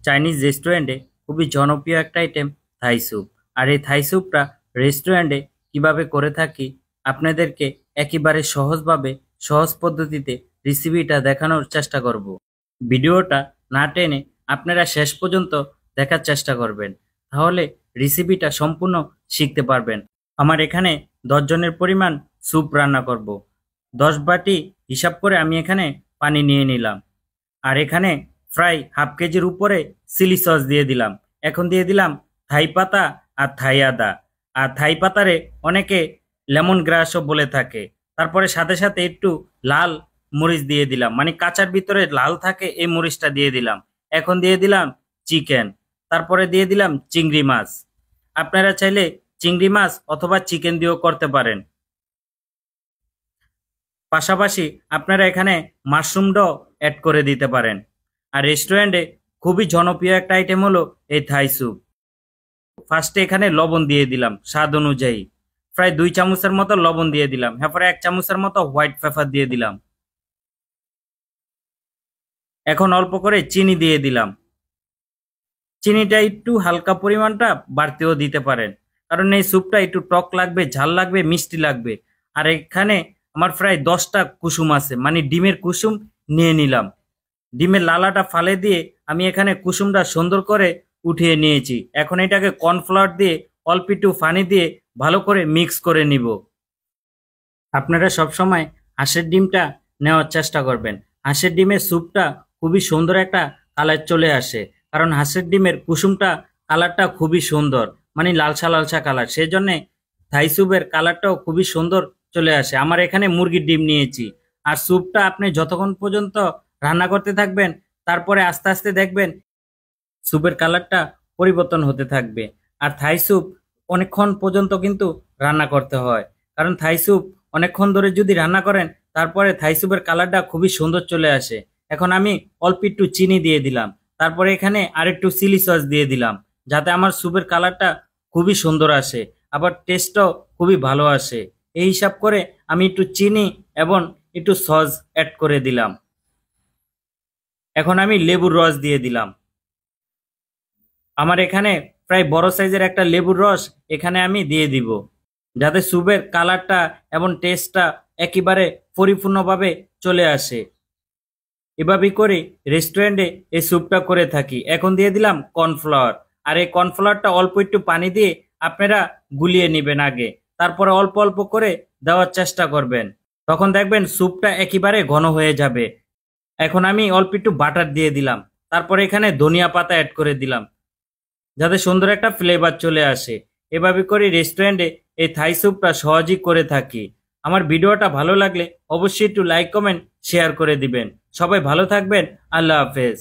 Chinese রেস্টুরেন্টে খুবই জনপ্রিয় একটা আইটেম থাই স্যুপ। আর এই থাই স্যুপটা রেস্টুরেন্টে কিভাবে করে থাকি আপনাদেরকে একেবারে সহজভাবে সহজ পদ্ধতিতে রেসিপিটা দেখানোর চেষ্টা করব। ভিডিওটা না টেনে আপনারা শেষ পর্যন্ত দেখার চেষ্টা করবেন, তাহলে রেসিপিটা সম্পূর্ণ শিখতে পারবেন। আমার এখানে 10 জনের পরিমাণ স্যুপ রান্না করব। 10 বাটি হিসাব করে আমি এখানে পানি নিয়ে নিলাম। আর এখানে প্রায় হাফ কেজির উপরে চিলি সস দিয়ে দিলাম। এখন দিয়ে দিলাম থাই পাতা আর থাই আদা। আর থাই পাতারে অনেকে লেমন গ্রাসও বলে থাকে। তারপরে সাথে সাথে একটু লাল মরিচ দিয়ে দিলাম, মানে কাঁচার ভিতরে লাল থাকে এই মরিচটা দিয়ে দিলাম। এখন দিয়ে দিলাম চিকেন, তারপরে দিয়ে দিলাম চিংড়ি মাছ। আপনারা চাইলে চিংড়ি মাছ অথবা চিকেন দিয়েও করতে পারেন। পাশাপাশি আপনারা এখানে মাশরুমটাও অ্যাড করে দিতে পারেন। আর রেস্টুরেন্টে খুবই জনপ্রিয় একটা আইটেম হলো এই থাই স্যুপ। ফার্স্টে এখানে লবণ দিয়ে দিলাম স্বাদ অনুযায়ী, প্রায় 2 চামচের মতো লবণ দিয়ে দিলাম। এরপরে 1 চামচের মতো হোয়াইট পেপার দিয়ে দিলাম। এখন অল্প করে চিনি দিয়ে দিলাম। চিনিটা একটু হালকা পরিমাণটা বাড়তেও দিতে পারেন, কারণ এই স্যুপটা একটু টক লাগবে, ঝাল লাগবে, মিষ্টি লাগবে। আর এখানে আমার প্রায় 10টা কুসুম আছে, মানে ডিমের কুসুম নিয়ে নিলাম। ডিমের লালাটা ফালে দিয়ে আমি এখানে কুসুমটা সুন্দর করে উঠিয়ে নিয়েছি। এখন এটাকে কর্নফ্লাওয়ার দিয়ে অল্প একটু পানি দিয়ে ভালো করে মিক্স করে নিব। আপনারা সবসময় হাঁসের ডিমটা নেওয়ার চেষ্টা করবেন। হাঁসের ডিমের স্যুপটা খুবই সুন্দর একটা কালার চলে আসে, কারণ হাঁসের ডিমের কুসুমটা কালারটা খুবই সুন্দর, মানে লালসা লালসা কালার। সেই জন্যে থাই স্যুপের কালারটাও খুবই সুন্দর চলে আসে। আমার এখানে মুরগির ডিম নিয়েছি। আর স্যুপটা আপনি যতক্ষণ পর্যন্ত রান্না করতে থাকবেন, তারপরে আস্তে আস্তে দেখবেন স্যুপের কালারটা পরিবর্তন হতে থাকবে। আর থাই স্যুপ অনেকক্ষণ পর্যন্ত কিন্তু রান্না করতে হয়, কারণ থাই স্যুপ অনেকক্ষণ ধরে যদি রান্না করেন, তারপরে থাই স্যুপের কালারটা খুবই সুন্দর চলে আসে। এখন আমি অল্প একটু চিনি দিয়ে দিলাম, তারপরে এখানে আরেকটু চিলি সস দিয়ে দিলাম, যাতে আমার স্যুপের কালারটা খুবই সুন্দর আসে, আবার টেস্টটাও খুবই ভালো আসে। এই হিসাব করে আমি একটু চিনি এবং একটু সস অ্যাড করে দিলাম। এখন আমি লেবুর রস দিয়ে দিলাম। আমার এখানে প্রায় বড় সাইজের একটা লেবুর রস এখানে আমি দিয়ে দিব, যাতে স্যুপের কালারটা এবং টেস্টটা একেবারে পরিপূর্ণভাবে চলে আসে। এভাবেই করে রেস্টুরেন্টে এই স্যুপটা করে থাকি। এখন দিয়ে দিলাম কর্নফ্লাওয়ার। আর এই কর্নফ্লাওয়ারটা অল্প একটু পানি দিয়ে আপনারা গুলিয়ে নেবেন আগে, তারপরে অল্প অল্প করে দেওয়ার চেষ্টা করবেন। তখন দেখবেন স্যুপটা একেবারে ঘন হয়ে যাবে। এখন আমি অল্প একটু বাটার দিয়ে দিলাম, তারপরে এখানে ধনিয়া পাতা অ্যাড করে দিলাম, যাতে সুন্দর একটা ফ্লেভার চলে আসে। এভাবে করে রেস্টুরেন্টে এই থাই স্যুপটা সহজেই করে থাকি। আমার ভিডিওটা ভালো লাগলে অবশ্যই একটু লাইক কমেন্ট শেয়ার করে দিবেন। সবাই ভালো থাকবেন। আল্লাহ হাফেজ।